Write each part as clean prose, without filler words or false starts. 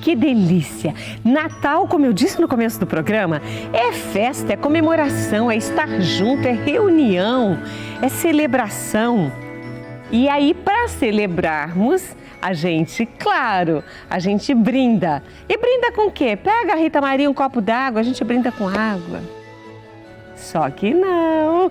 que delícia! Natal, como eu disse no começo do programa, é festa, é comemoração, é estar junto, é reunião, é celebração. E aí, para celebrarmos, a gente brinda. E brinda com o quê? Pega, Rita Maria, um copo d'água, a gente brinda com água. Só que não!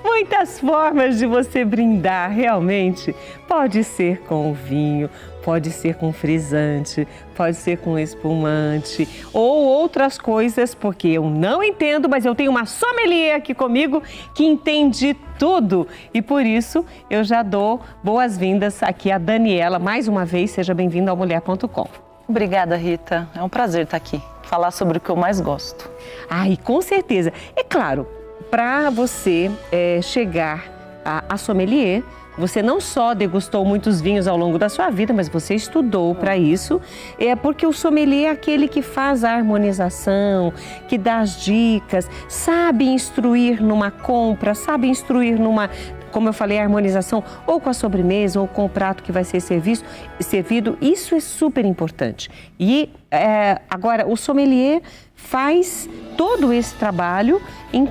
Muitas formas de você brindar, realmente. Pode ser com vinho, pode ser com frisante, pode ser com espumante ou outras coisas, porque eu não entendo, mas eu tenho uma sommelier aqui comigo que entende tudo. E por isso eu já dou boas-vindas aqui a Daniela. Mais uma vez, seja bem-vinda ao Mulher.com. Obrigada, Rita. É um prazer estar aqui. Falar sobre o que eu mais gosto. Ai, com certeza. É claro, para você chegar a sommelier, você não só degustou muitos vinhos ao longo da sua vida, mas você estudou para isso. É porque o sommelier é aquele que faz a harmonização, que dá as dicas, sabe instruir numa compra, sabe instruir numa, como eu falei, a harmonização, ou com a sobremesa, ou com o prato que vai ser servido. Isso é super importante. E agora, o sommelier faz todo esse trabalho em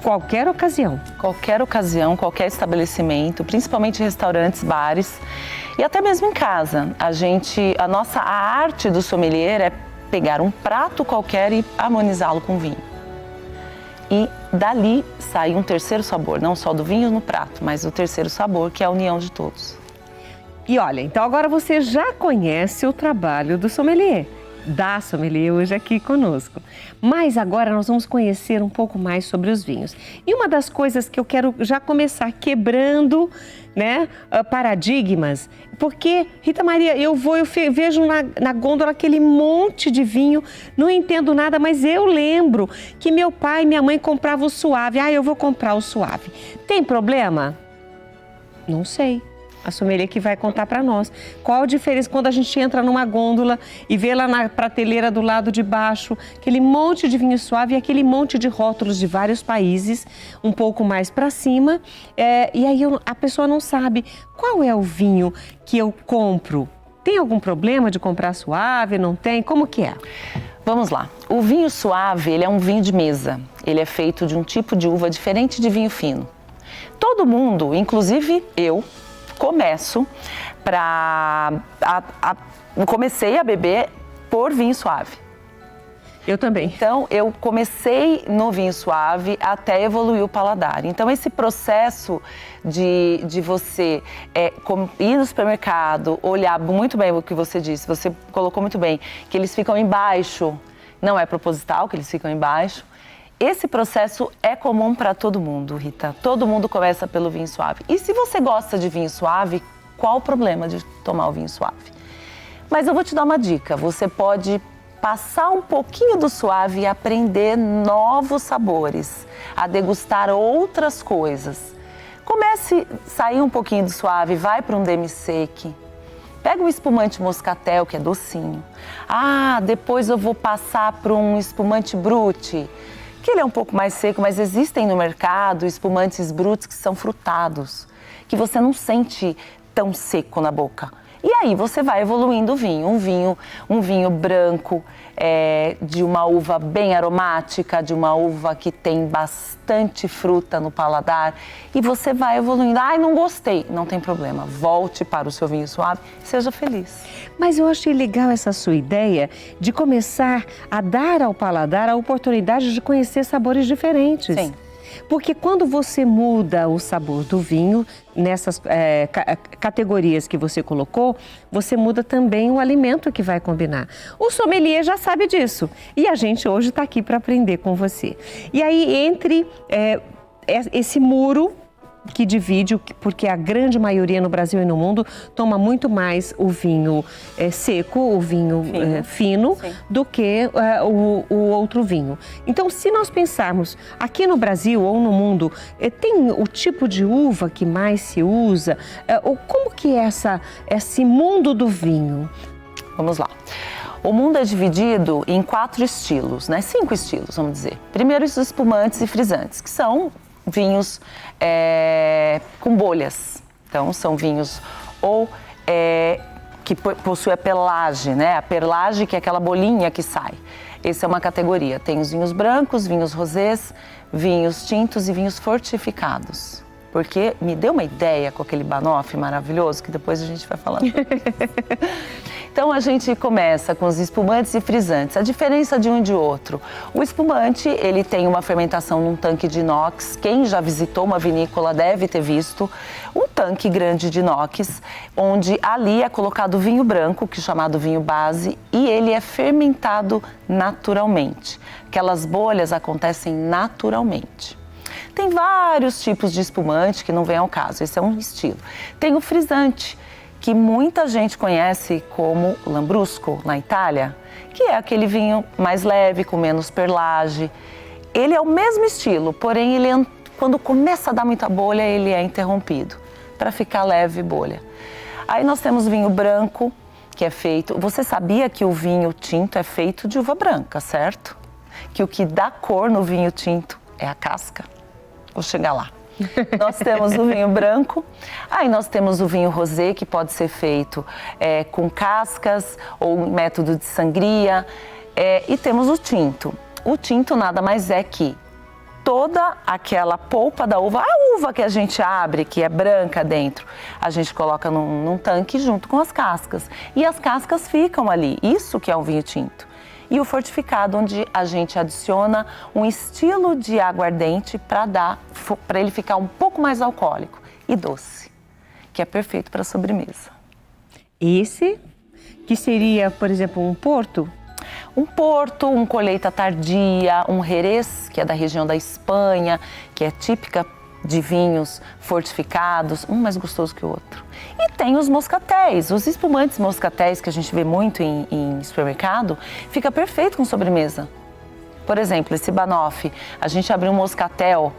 qualquer ocasião. Qualquer ocasião, qualquer estabelecimento, principalmente restaurantes, bares e até mesmo em casa. A arte do sommelier é pegar um prato qualquer e harmonizá-lo com vinho. E dali sai um terceiro sabor, não só do vinho no prato, mas o terceiro sabor, que é a união de todos. E olha, então agora você já conhece o trabalho do sommelier, da sommelier hoje aqui conosco. Mas agora nós vamos conhecer um pouco mais sobre os vinhos. E uma das coisas que eu quero já começar quebrando, né, paradigmas, porque, Rita Maria, eu vejo na gôndola aquele monte de vinho, não entendo nada, mas eu lembro que meu pai e minha mãe compravam o Suave. Eu vou comprar o Suave. Tem problema? Não sei. A sommelier que vai contar para nós. Qual a diferença quando a gente entra numa gôndola e vê lá na prateleira do lado de baixo aquele monte de vinho suave e aquele monte de rótulos de vários países, um pouco mais para cima, e aí a pessoa não sabe qual é o vinho que eu compro. Tem algum problema de comprar suave? Não tem? Como que é? Vamos lá. O vinho suave, ele é um vinho de mesa. Ele é feito de um tipo de uva diferente de vinho fino. Todo mundo, inclusive eu, comecei a beber por vinho suave. Eu também. Então, eu comecei no vinho suave até evoluir o paladar. Então, esse processo de você ir no supermercado, olhar muito bem o que você disse, você colocou muito bem, que eles ficam embaixo, não é proposital que eles ficam embaixo. Esse processo é comum para todo mundo, Rita. Todo mundo começa pelo vinho suave. E se você gosta de vinho suave, qual o problema de tomar o vinho suave? Mas eu vou te dar uma dica. Você pode passar um pouquinho do suave e aprender novos sabores, a degustar outras coisas. Comece a sair um pouquinho do suave, vai para um demi-sec. Pega um espumante moscatel, que é docinho. Depois eu vou passar para um espumante brut, que ele é um pouco mais seco, mas existem no mercado espumantes brutos que são frutados, que você não sente tão seco na boca. E aí você vai evoluindo o vinho, um vinho branco, de uma uva bem aromática, de uma uva que tem bastante fruta no paladar, e você vai evoluindo. Não gostei, não tem problema, volte para o seu vinho suave, seja feliz. Mas eu achei legal essa sua ideia de começar a dar ao paladar a oportunidade de conhecer sabores diferentes. Sim. Porque quando você muda o sabor do vinho, nessas categorias que você colocou, você muda também o alimento que vai combinar. O sommelier já sabe disso e a gente hoje está aqui para aprender com você. E aí, entre esse muro que divide, porque a grande maioria no Brasil e no mundo toma muito mais o vinho seco, o vinho fino, do que o outro vinho. Então, se nós pensarmos aqui no Brasil ou no mundo, tem o tipo de uva que mais se usa? Ou como que é esse mundo do vinho? Vamos lá. O mundo é dividido em 4 estilos, né? 5 estilos, vamos dizer. Primeiro, os espumantes e frisantes, que são vinhos com bolhas. Então, são vinhos ou que possui a pelagem, né? A perlage, que é aquela bolinha que sai. Essa é uma categoria. Tem os vinhos brancos, vinhos rosés, vinhos tintos e vinhos fortificados. Porque me deu uma ideia com aquele banoffee maravilhoso, que depois a gente vai falar sobre isso. Então a gente começa com os espumantes e frisantes. A diferença de um e de outro. O espumante, ele tem uma fermentação num tanque de inox. Quem já visitou uma vinícola deve ter visto um tanque grande de inox, onde ali é colocado vinho branco, que é chamado vinho base, e ele é fermentado naturalmente. Aquelas bolhas acontecem naturalmente. Tem vários tipos de espumante que não vem ao caso, esse é um estilo. Tem o frisante, que muita gente conhece como Lambrusco, na Itália, que é aquele vinho mais leve, com menos perlage. Ele é o mesmo estilo, porém, quando começa a dar muita bolha, ele é interrompido, para ficar leve bolha. Aí nós temos vinho branco, que é feito... Você sabia que o vinho tinto é feito de uva branca, certo? Que o que dá cor no vinho tinto é a casca. Vou chegar lá. Nós temos o vinho branco, aí nós temos o vinho rosé, que pode ser feito com cascas ou método de sangria, e temos o tinto. O tinto nada mais é que toda aquela polpa da uva, a uva que a gente abre, que é branca dentro, a gente coloca num tanque junto com as cascas, e as cascas ficam ali, isso que é um vinho tinto. E o fortificado, onde a gente adiciona um estilo de aguardente para ele ficar um pouco mais alcoólico e doce, que é perfeito para sobremesa. Esse, que seria, por exemplo, um porto? Um porto, um colheita tardia, um Jerez, que é da região da Espanha, que é típica de vinhos fortificados, um mais gostoso que o outro. E tem os moscatéis, os espumantes moscatéis que a gente vê muito em supermercado, fica perfeito com sobremesa. Por exemplo, esse banoffee, a gente abriu um moscatel,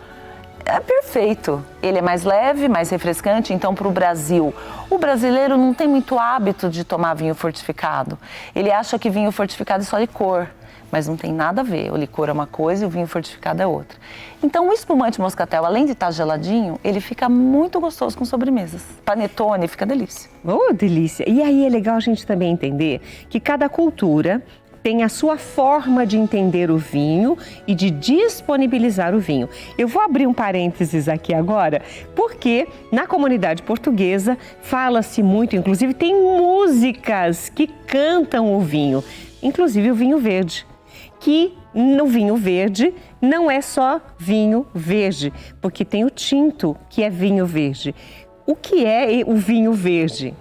é perfeito. Ele é mais leve, mais refrescante, então para o Brasil. O brasileiro não tem muito hábito de tomar vinho fortificado. Ele acha que vinho fortificado é só licor. Mas não tem nada a ver, o licor é uma coisa e o vinho fortificado é outra. Então o espumante moscatel, além de estar geladinho, ele fica muito gostoso com sobremesas. Panetone, fica delícia. Oh, delícia! E aí é legal a gente também entender que cada cultura tem a sua forma de entender o vinho e de disponibilizar o vinho. Eu vou abrir um parênteses aqui agora, porque na comunidade portuguesa fala-se muito, inclusive tem músicas que cantam o vinho, inclusive o vinho verde. Que no vinho verde não é só vinho verde, porque tem o tinto, que é vinho verde. O que é o vinho verde?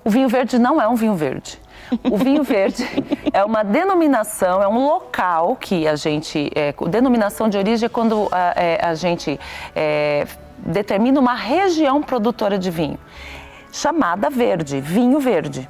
O vinho verde não é um vinho verde. O vinho verde é uma denominação, é um local que a gente... denominação de origem é quando a gente determina uma região produtora de vinho, chamada verde, vinho verde.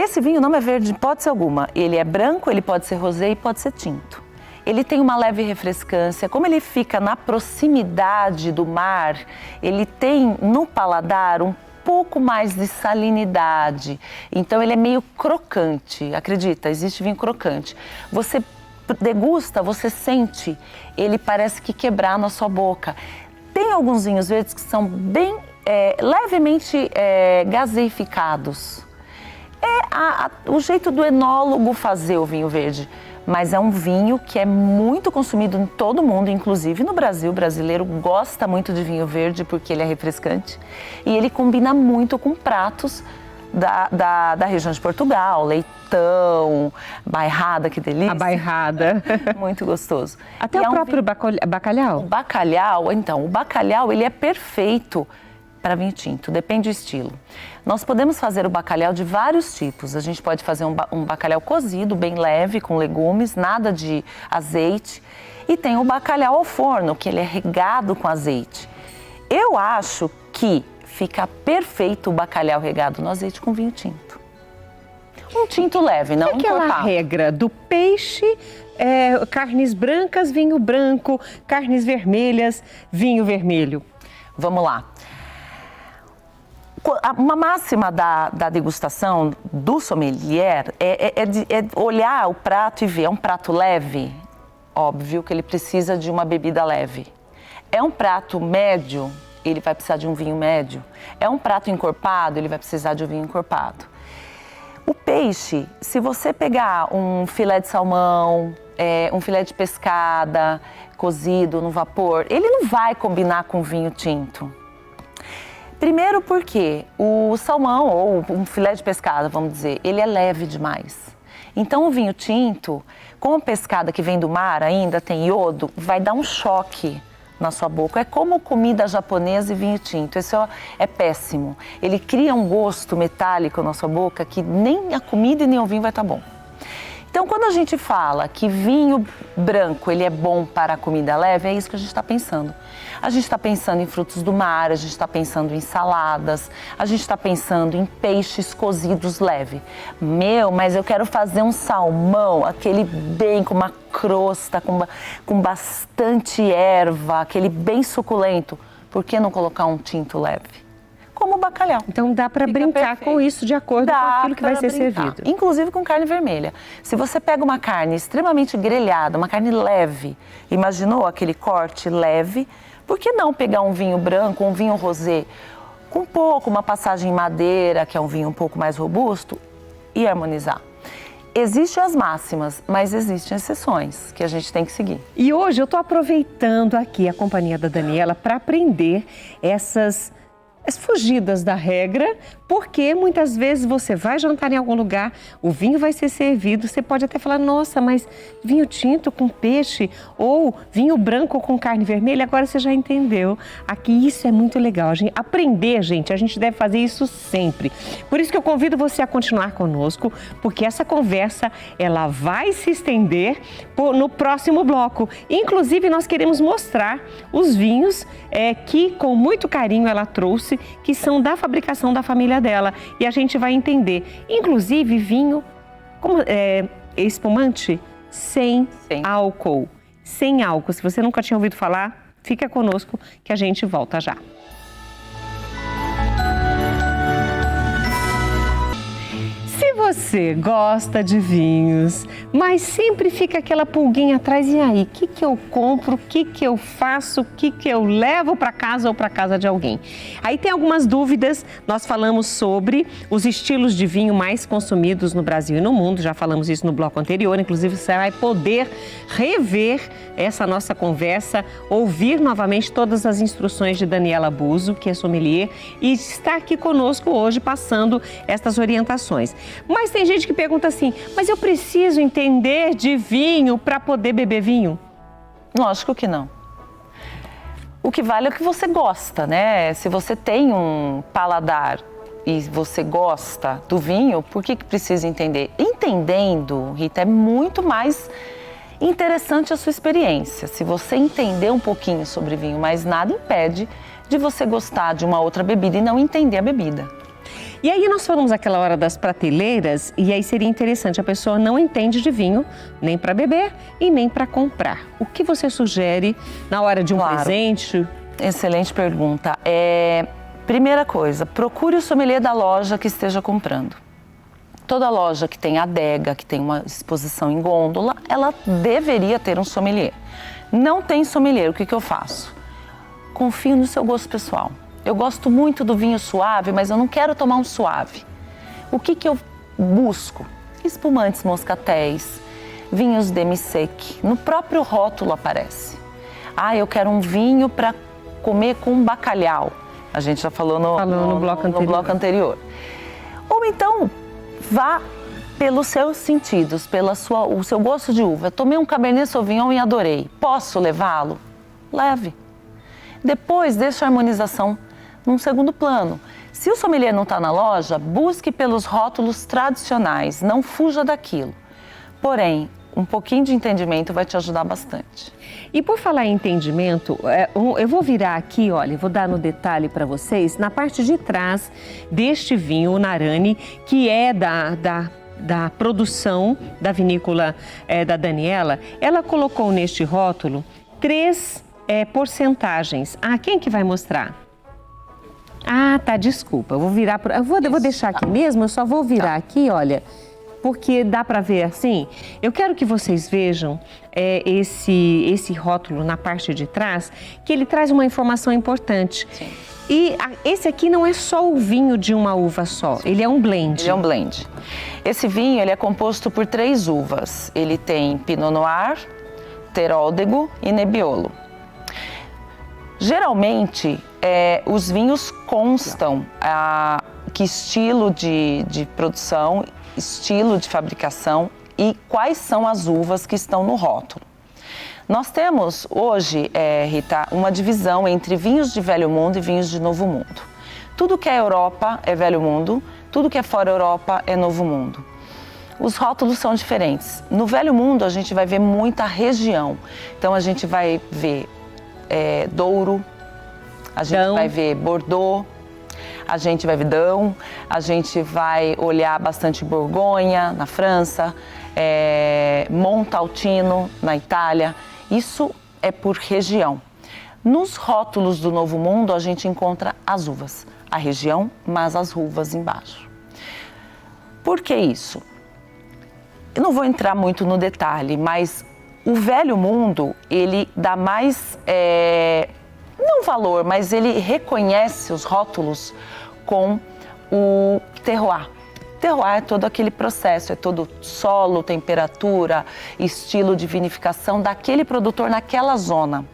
Esse vinho não é verde de hipótese alguma. Ele é branco, ele pode ser rosé e pode ser tinto. Ele tem uma leve refrescância. Como ele fica na proximidade do mar, ele tem no paladar um pouco mais de salinidade. Então ele é meio crocante. Acredita, existe vinho crocante. Você degusta, você sente, ele parece que quebrar na sua boca. Tem alguns vinhos verdes que são bem levemente gaseificados. O jeito do enólogo fazer o vinho verde, mas é um vinho que é muito consumido em todo mundo, inclusive no Brasil. O brasileiro gosta muito de vinho verde porque ele é refrescante e ele combina muito com pratos da região de Portugal, leitão, bairrada, que delícia. A bairrada. Muito gostoso. Até o próprio bacalhau? O bacalhau ele é perfeito para vinho tinto, depende do estilo. Nós podemos fazer o bacalhau de vários tipos. A gente pode fazer um bacalhau cozido, bem leve, com legumes, nada de azeite. E tem o bacalhau ao forno, que ele é regado com azeite. Eu acho que fica perfeito o bacalhau regado no azeite com vinho tinto. Um tinto leve, não encorpado. Aquela regra do peixe, carnes brancas, vinho branco, carnes vermelhas, vinho vermelho. Vamos lá. Uma máxima da degustação do sommelier é olhar o prato e ver, é um prato leve? Óbvio que ele precisa de uma bebida leve. É um prato médio? ele vai precisar de um vinho médio. É um prato encorpado, ele vai precisar de um vinho encorpado. O peixe, se você pegar um filé de salmão, um filé de pescada cozido no vapor, ele não vai combinar com vinho tinto. Primeiro porque o salmão, ou um filé de pescada, vamos dizer, ele é leve demais. Então o vinho tinto, com a pescada que vem do mar ainda, tem iodo, vai dar um choque na sua boca. É como comida japonesa e vinho tinto, isso é péssimo. Ele cria um gosto metálico na sua boca que nem a comida e nem o vinho vai estar bom. Então, quando a gente fala que vinho branco ele é bom para a comida leve, é isso que a gente está pensando. A gente está pensando em frutos do mar, a gente está pensando em saladas, a gente está pensando em peixes cozidos leve. Mas eu quero fazer um salmão, aquele bem com uma crosta, com bastante erva, aquele bem suculento. Por que não colocar um tinto leve? Como o bacalhau. Então dá para brincar perfeito. Com isso de acordo com aquilo que vai ser servido. Inclusive com carne vermelha. Se você pega uma carne extremamente grelhada, uma carne leve, imaginou aquele corte leve, por que não pegar um vinho branco, um vinho rosé, com uma passagem em madeira, que é um vinho um pouco mais robusto, e harmonizar? Existem as máximas, mas existem exceções que a gente tem que seguir. E hoje eu estou aproveitando aqui a companhia da Daniela para aprender essas fugidas da regra, porque muitas vezes você vai jantar em algum lugar, o vinho vai ser servido, você pode até falar, nossa, mas vinho tinto com peixe ou vinho branco com carne vermelha, agora você já entendeu. Aqui isso é muito legal, aprender, gente, a gente deve fazer isso sempre. Por isso que eu convido você a continuar conosco, porque essa conversa, ela vai se estender no próximo bloco. Inclusive, nós queremos mostrar os vinhos que com muito carinho ela trouxe, que são da fabricação da família dela. E a gente vai entender, inclusive vinho espumante sem álcool. Sem álcool. Se você nunca tinha ouvido falar, fica conosco que a gente volta já. Se você gosta de vinhos, mas sempre fica aquela pulguinha atrás, e aí, o que eu compro, o que eu faço, o que eu levo para casa ou para casa de alguém? Aí tem algumas dúvidas, nós falamos sobre os estilos de vinho mais consumidos no Brasil e no mundo, já falamos isso no bloco anterior, inclusive você vai poder rever essa nossa conversa, ouvir novamente todas as instruções de Daniela Buso, que é sommelier, e está aqui conosco hoje passando estas orientações. Mas tem gente que pergunta assim, mas eu preciso entender de vinho para poder beber vinho? Lógico que não. O que vale é o que você gosta, né? Se você tem um paladar e você gosta do vinho, por que precisa entender? Entendendo, Rita, é muito mais interessante a sua experiência. Se você entender um pouquinho sobre vinho, mas nada impede de você gostar de uma outra bebida e não entender a bebida. E aí nós falamos aquela hora das prateleiras, e aí seria interessante, a pessoa não entende de vinho, nem para beber e nem para comprar. O que você sugere na hora de um presente? Excelente pergunta. Primeira coisa, procure o sommelier da loja que esteja comprando. Toda loja que tem adega, que tem uma exposição em gôndola, ela deveria ter um sommelier. Não tem sommelier, o que eu faço? Confio no seu gosto pessoal. Eu gosto muito do vinho suave, mas eu não quero tomar um suave. O que eu busco? Espumantes moscatéis, vinhos demi-sec. No próprio rótulo aparece. Eu quero um vinho para comer com bacalhau. A gente já falou no bloco anterior. Ou então, vá pelos seus sentidos, o seu gosto de uva. Eu tomei um Cabernet Sauvignon e adorei. Posso levá-lo? Leve. Depois, deixa a harmonização num segundo plano. Se o sommelier não está na loja, busque pelos rótulos tradicionais, não fuja daquilo. Porém, um pouquinho de entendimento vai te ajudar bastante. E por falar em entendimento, eu vou virar aqui, olha, vou dar no detalhe para vocês, na parte de trás deste vinho, o Narani, que é da produção da vinícola da Daniela, ela colocou neste rótulo 3 porcentagens. Quem que vai mostrar? Tá, desculpa, eu vou virar, eu vou deixar aqui mesmo, eu só vou virar aqui, olha, porque dá para ver assim. Eu quero que vocês vejam esse rótulo na parte de trás, que ele traz uma informação importante. Sim. E esse aqui não é só o vinho de uma uva só, ele é um blend. Ele é um blend. Esse vinho ele é composto por 3 uvas. Ele tem Pinot Noir, Teróldego e Nebbiolo. Geralmente, os vinhos constam que estilo de produção, estilo de fabricação e quais são as uvas que estão no rótulo. Nós temos hoje, Rita, uma divisão entre vinhos de Velho Mundo e vinhos de Novo Mundo. Tudo que é Europa é Velho Mundo, tudo que é fora Europa é Novo Mundo. Os rótulos são diferentes. No Velho Mundo a gente vai ver muita região. Então a gente vai ver Douro, a gente vai ver Bordeaux, a gente vai ver Dão, a gente vai olhar bastante Borgonha, na França, Montalcino, na Itália. Isso é por região. Nos rótulos do Novo Mundo, a gente encontra as uvas, a região, mas as uvas embaixo. Por que isso? Eu não vou entrar muito no detalhe, mas o Velho Mundo, ele dá mais, não valor, mas ele reconhece os rótulos com o terroir. Terroir é todo aquele processo, é todo solo, temperatura, estilo de vinificação daquele produtor naquela zona.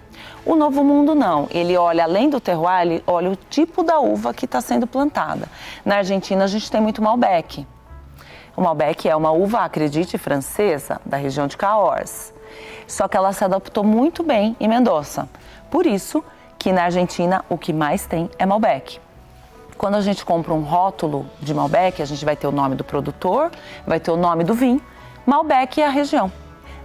O Novo Mundo não, ele olha além do terroir, ele olha o tipo da uva que está sendo plantada. Na Argentina a gente tem muito Malbec. O Malbec é uma uva, acredite, francesa, da região de Cahors. Só que ela se adaptou muito bem em Mendoza. Por isso que na Argentina o que mais tem é Malbec. Quando a gente compra um rótulo de Malbec, a gente vai ter o nome do produtor, vai ter o nome do vinho, Malbec é a região.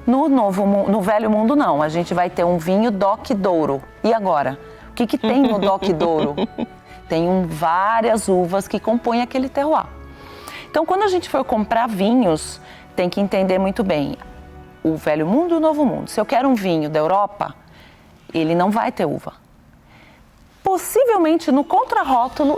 No Velho Mundo não, a gente vai ter um vinho DOC Douro. E agora? O que tem no DOC Douro? Tem várias uvas que compõem aquele terroir. Então, quando a gente for comprar vinhos, tem que entender muito bem o Velho Mundo e o Novo Mundo. Se eu quero um vinho da Europa, ele não vai ter uva. Possivelmente no contrarótulo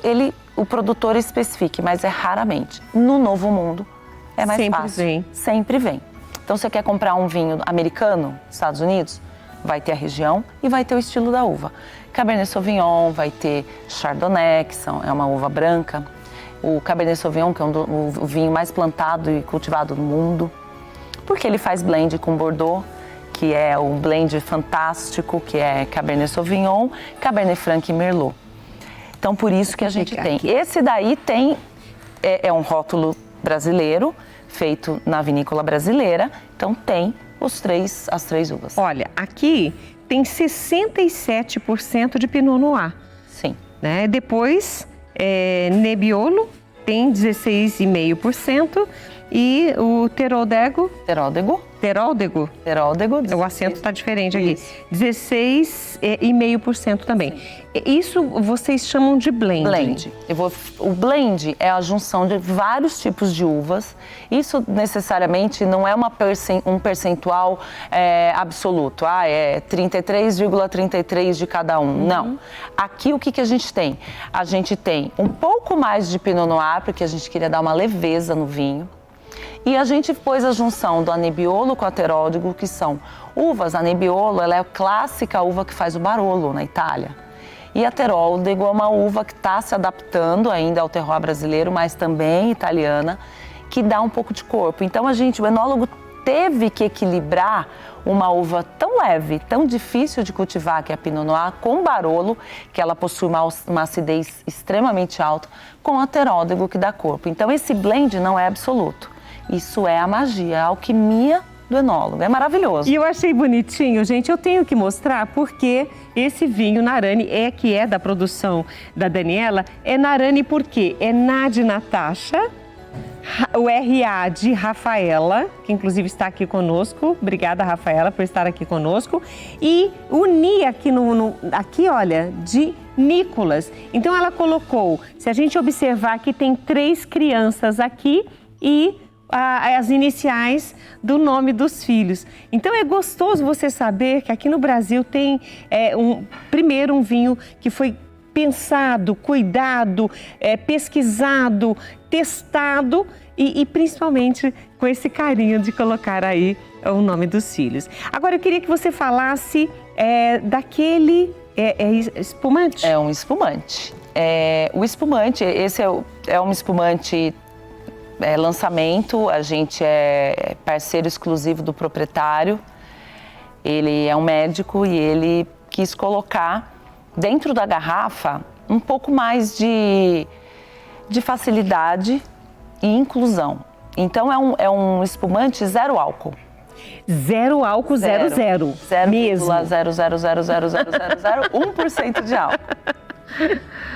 o produtor especifique, mas é raramente. No Novo Mundo é mais fácil. Sempre vem. Então você quer comprar um vinho americano, Estados Unidos, vai ter a região e vai ter o estilo da uva. Cabernet Sauvignon, vai ter Chardonnay, que é uma uva branca. O Cabernet Sauvignon, que é o vinho mais plantado e cultivado no mundo. Porque ele faz blend com Bordeaux, que é um blend fantástico, que é Cabernet Sauvignon, Cabernet Franc e Merlot. Então, por isso que a gente tem. Esse daí é um rótulo brasileiro, feito na vinícola brasileira, então tem as 3 uvas. Olha, aqui tem 67% de Pinot Noir. Sim. Né? Depois, Nebbiolo tem 16,5% e o Teróldego. O acento está diferente aqui. 16,5% também. Sim. Isso vocês chamam de blend. O blend é a junção de vários tipos de uvas. Isso necessariamente não é um percentual absoluto. É 33,33 de cada um. Uhum. Não. Aqui o que a gente tem? A gente tem um pouco mais de Pinot Noir, porque a gente queria dar uma leveza no vinho. E a gente pôs a junção do Nebbiolo com a Teróldego, que são uvas. A Nebbiolo, ela é a clássica uva que faz o Barolo na Itália. E a Teróldego é uma uva que está se adaptando ainda ao terroir brasileiro, mas também italiana, que dá um pouco de corpo. Então o enólogo teve que equilibrar uma uva tão leve, tão difícil de cultivar, que é a Pinot Noir, com Barolo, que ela possui uma acidez extremamente alta, com a Teróldego, que dá corpo. Então esse blend não é absoluto. Isso é a magia, a alquimia do enólogo. É maravilhoso. E eu achei bonitinho, gente. Eu tenho que mostrar porque esse vinho Narani que é da produção da Daniela. É Narani porque é Ná de Natasha, o RA de Rafaela, que inclusive está aqui conosco. Obrigada, Rafaela, por estar aqui conosco. E o Ni aqui, olha, de Nicolas. Então ela colocou, se a gente observar que tem 3 crianças aqui e as iniciais do nome dos filhos. Então é gostoso você saber que aqui no Brasil tem primeiro um vinho que foi pensado, cuidado, pesquisado, testado e principalmente com esse carinho de colocar aí o nome dos filhos. Agora eu queria que você falasse daquele espumante. É um espumante. O espumante, esse é um espumante lançamento, a gente é parceiro exclusivo do proprietário. Ele é um médico e ele quis colocar dentro da garrafa um pouco mais de facilidade e inclusão. Então é um espumante zero álcool. Zero álcool, zero mesmo. 0,0000001% de álcool.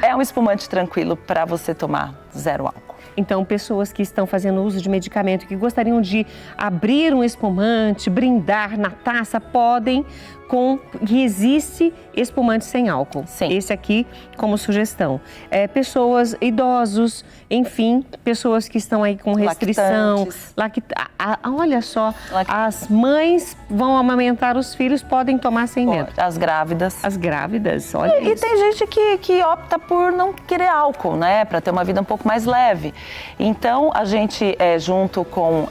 É um espumante tranquilo para você tomar zero álcool. Então, pessoas que estão fazendo uso de medicamento, que gostariam de abrir um espumante, brindar na taça, podem, que existe espumante sem álcool. Sim. Esse aqui como sugestão. Pessoas, idosos, enfim, pessoas que estão aí com restrição. Olha só, as mães vão amamentar os filhos, podem tomar sem medo. As grávidas. As grávidas, olha isso. E tem gente que opta por não querer álcool, né? Para ter uma vida um pouco mais leve. Então, a gente, junto com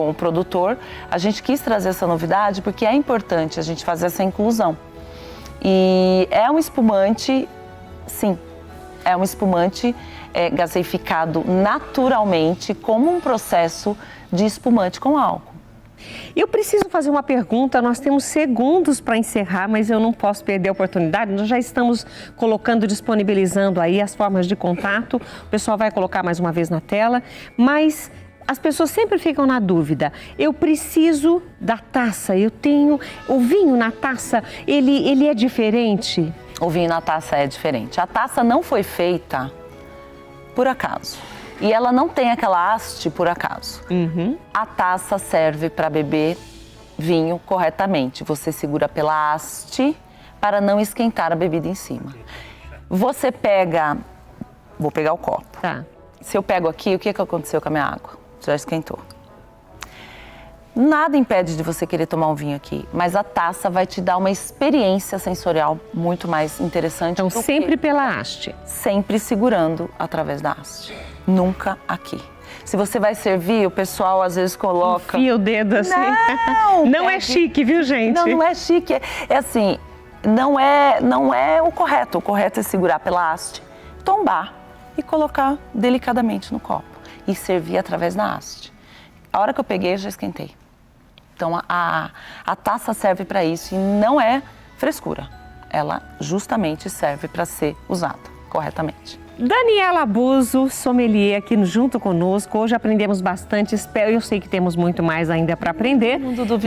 o produtor, a gente quis trazer essa novidade porque é importante a gente fazer essa inclusão. E é um espumante, sim, é um espumante gaseificado naturalmente como um processo de espumante com álcool. Eu preciso fazer uma pergunta, nós temos segundos para encerrar, mas eu não posso perder a oportunidade. Nós já estamos disponibilizando aí as formas de contato, o pessoal vai colocar mais uma vez na tela, mas as pessoas sempre ficam na dúvida. Eu preciso da taça, eu tenho o vinho na taça, ele é diferente? O vinho na taça é diferente. A taça não foi feita por acaso. E ela não tem aquela haste por acaso. Uhum. A taça serve para beber vinho corretamente. Você segura pela haste para não esquentar a bebida em cima. Você pega... Vou pegar o copo. Tá. Se eu pego aqui, o que aconteceu com a minha água? Já esquentou. Nada impede de você querer tomar um vinho aqui, mas a taça vai te dar uma experiência sensorial muito mais interessante. Então, sempre pela haste. Sempre segurando através da haste. Nunca aqui. Se você vai servir, o pessoal às vezes coloca... Enfia o dedo assim. Não é chique, viu, gente? Não é chique. É assim, não é o correto. O correto é segurar pela haste, tombar e colocar delicadamente no copo. E servir através da haste. A hora que eu peguei, eu já esquentei. Então, a taça serve para isso e não é frescura. Ela justamente serve para ser usada corretamente. Daniela Buso, sommelier, aqui junto conosco. Hoje aprendemos bastante, eu sei que temos muito mais ainda para aprender,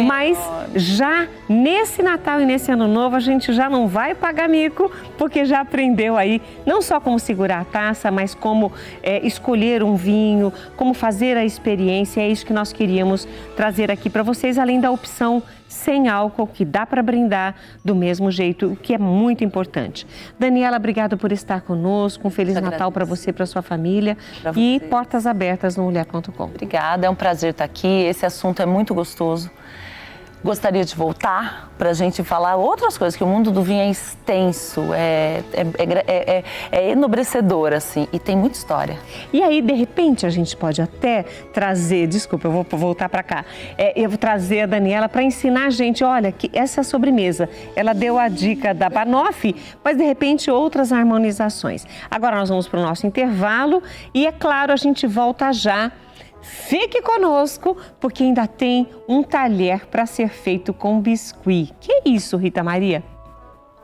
mas já nesse Natal e nesse Ano Novo a gente já não vai pagar mico, porque já aprendeu aí não só como segurar a taça, mas como escolher um vinho, como fazer a experiência. É isso que nós queríamos trazer aqui para vocês, além da opção sem álcool, que dá para brindar do mesmo jeito, o que é muito importante. Daniela, obrigada por estar conosco. Um Feliz Natal para você e para sua família. E portas abertas no Mulher.com. Obrigada, é um prazer estar aqui. Esse assunto é muito gostoso. Gostaria de voltar para a gente falar outras coisas, que o mundo do vinho é extenso, é enobrecedor, assim, e tem muita história. E aí, de repente, a gente pode até trazer, desculpa, eu vou voltar para cá, eu vou trazer a Daniela para ensinar a gente, olha, que essa sobremesa, ela deu a dica da banoffee, mas de repente outras harmonizações. Agora nós vamos para o nosso intervalo e, é claro, a gente volta já. Fique conosco, porque ainda tem um talher para ser feito com biscuit. Que é isso, Rita Maria?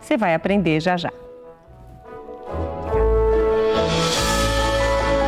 Você vai aprender já já.